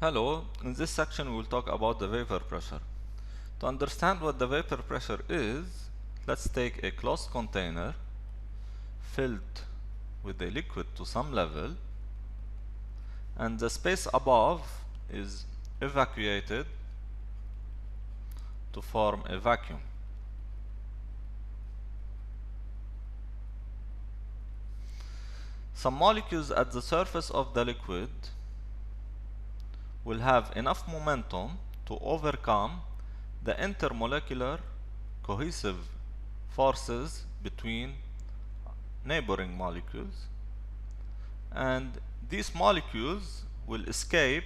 Hello, in this section we will talk about the vapor pressure. To understand what the vapor pressure is, let's take a closed container filled with a liquid to some level, and the space above is evacuated to form a vacuum. Some molecules at the surface of the liquid will have enough momentum to overcome the intermolecular cohesive forces between neighboring molecules, and these molecules will escape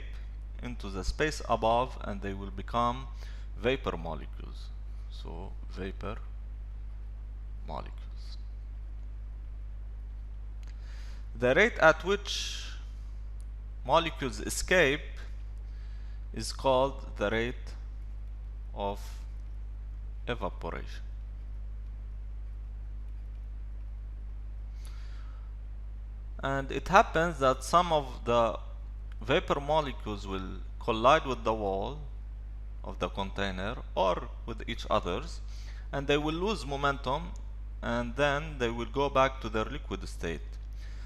into the space above and they will become vapor molecules. So vapor molecules. The rate at which molecules escape is called the rate of evaporation. And it happens that some of the vapor molecules will collide with the wall of the container or with each others, and they will lose momentum, and then they will go back to their liquid state.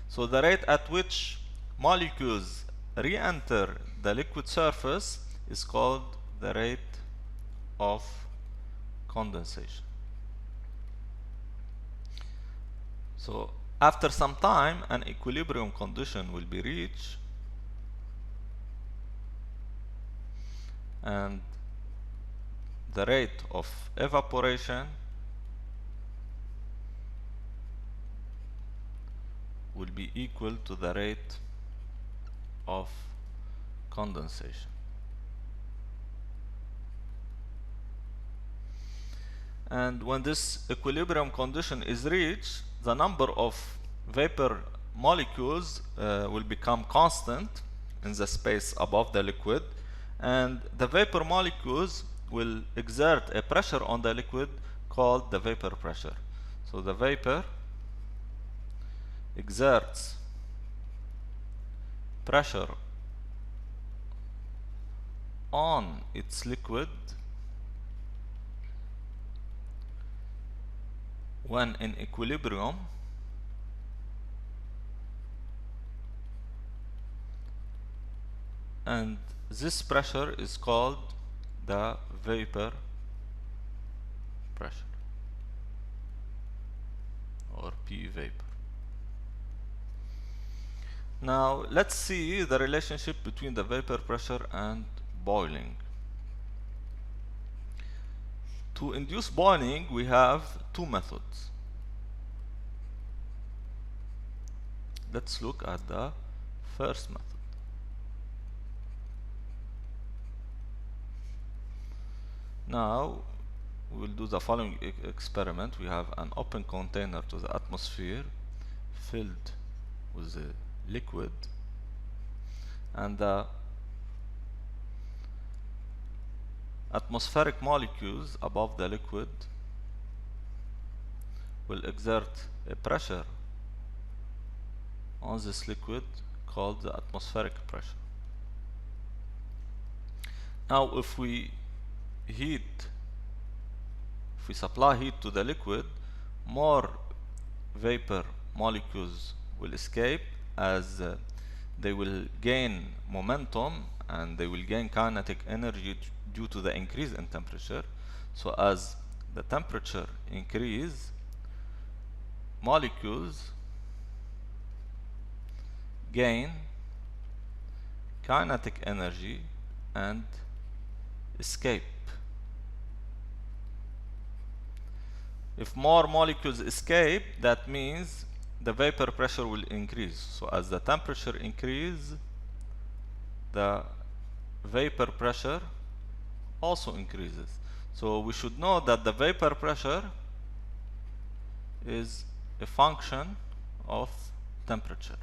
So the rate at which molecules re-enter the liquid surface is called the rate of condensation. So after some time, an equilibrium condition will be reached, and the rate of evaporation will be equal to the rate of condensation. And when this equilibrium condition is reached, the number of vapor molecules will become constant in the space above the liquid, and the vapor molecules will exert a pressure on the liquid called the vapor pressure. So the vapor exerts pressure on its liquid when in equilibrium, and this pressure is called the vapor pressure or P vapor. Now let's see the relationship between the vapor pressure and boiling. To induce boiling, we have two methods. Let's look at the first method. Now we will do the following experiment. We have an open container to the atmosphere filled with the liquid, and the atmospheric molecules above the liquid will exert a pressure on this liquid called the atmospheric pressure. Now if we supply heat to the liquid, more vapor molecules will escape as they will gain momentum and they will gain kinetic energy due to the increase in temperature. So as the temperature increases, molecules gain kinetic energy and escape. If more molecules escape, that means the vapor pressure will increase. So as the temperature increases, the vapor pressure also increases. So we should know that the vapor pressure is a function of temperature.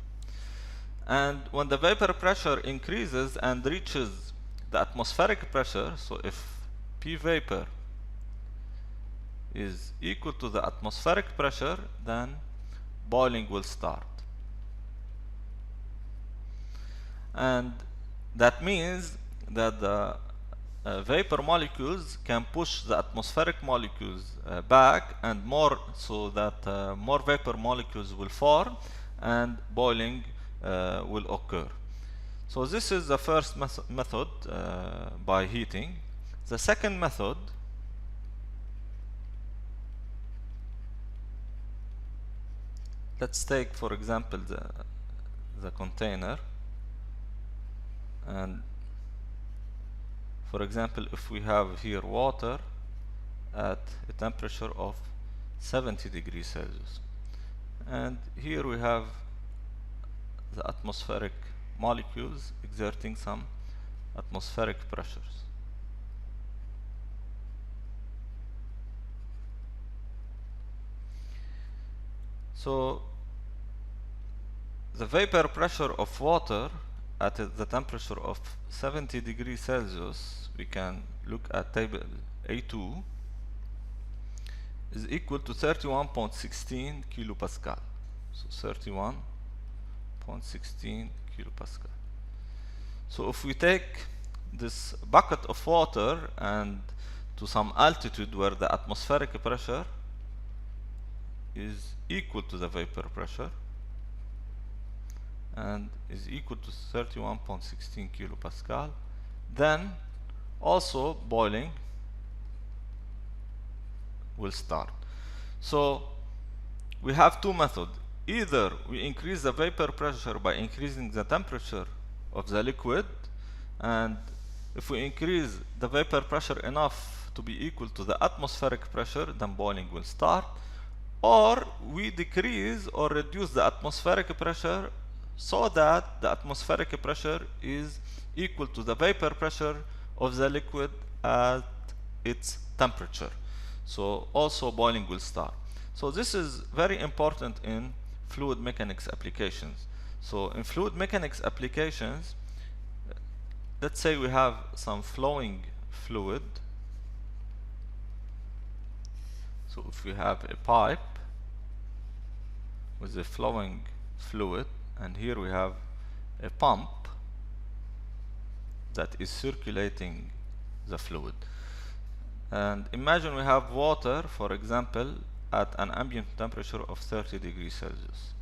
And when the vapor pressure increases and reaches the atmospheric pressure, so if P vapor is equal to the atmospheric pressure, then boiling will start. And That means that the vapor molecules can push the atmospheric molecules back and more, so that more vapor molecules will form and boiling will occur. So this is the first method by heating. The second method, let's take for example the container, and for example if we have here water at a temperature of 70 degrees Celsius, and here we have the atmospheric molecules exerting some atmospheric pressures. So the vapor pressure of water at the temperature of 70 degrees Celsius, we can look at table A2, is equal to 31.16 kilopascal. So 31.16 kilopascal. So if we take this bucket of water and to some altitude where the atmospheric pressure is equal to the vapor pressure and is equal to 31.16 kilopascal, then also boiling will start. So we have two methods. Either we increase the vapor pressure by increasing the temperature of the liquid, and if we increase the vapor pressure enough to be equal to the atmospheric pressure, then boiling will start. Or we decrease or reduce the atmospheric pressure so that the atmospheric pressure is equal to the vapor pressure of the liquid at its temperature. So also boiling will start. So this is very important in fluid mechanics applications. So in fluid mechanics applications, let's say we have some flowing fluid. So if we have a pipe with a flowing fluid, and here we have a pump that is circulating the fluid. And imagine we have water, for example, at an ambient temperature of 30 degrees Celsius.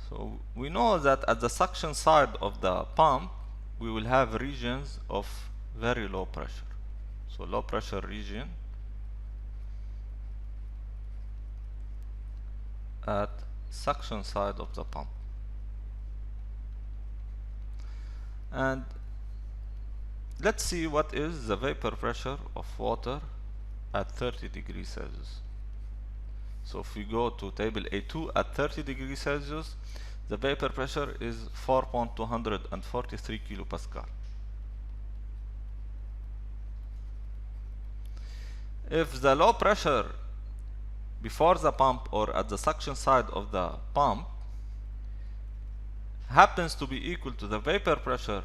So we know that at the suction side of the pump, we will have regions of very low pressure. So low pressure region at suction side of the pump. And let's see what is the vapor pressure of water at 30 degrees Celsius. So if we go to table A2 at 30 degrees Celsius, the vapor pressure is 4.243 kilopascal. If the low pressure before the pump or at the suction side of the pump happens to be equal to the vapor pressure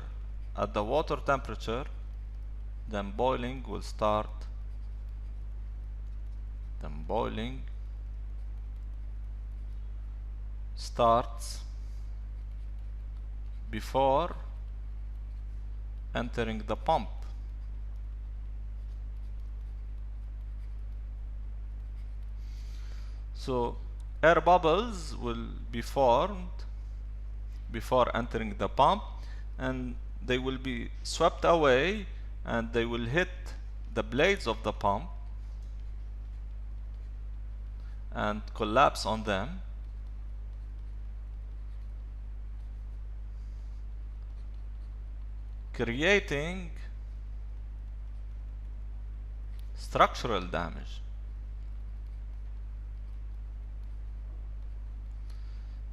at the water temperature, then boiling will start. Then boiling starts before entering the pump. So air bubbles will be formed before entering the pump, and they will be swept away and they will hit the blades of the pump and collapse on them. Creating structural damage.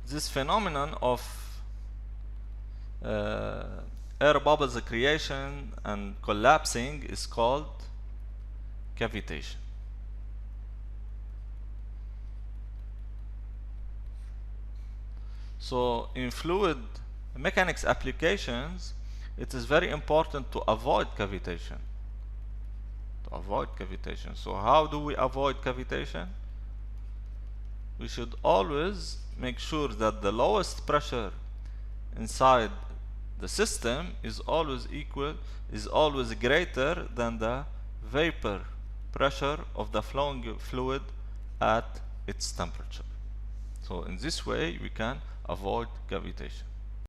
This phenomenon of air bubbles creation and collapsing is called cavitation. So in fluid mechanics applications, it is very important to avoid cavitation. So how do we avoid cavitation? We should always make sure that the lowest pressure inside the system is always greater than the vapor pressure of the flowing fluid at its temperature. So in this way we can avoid cavitation.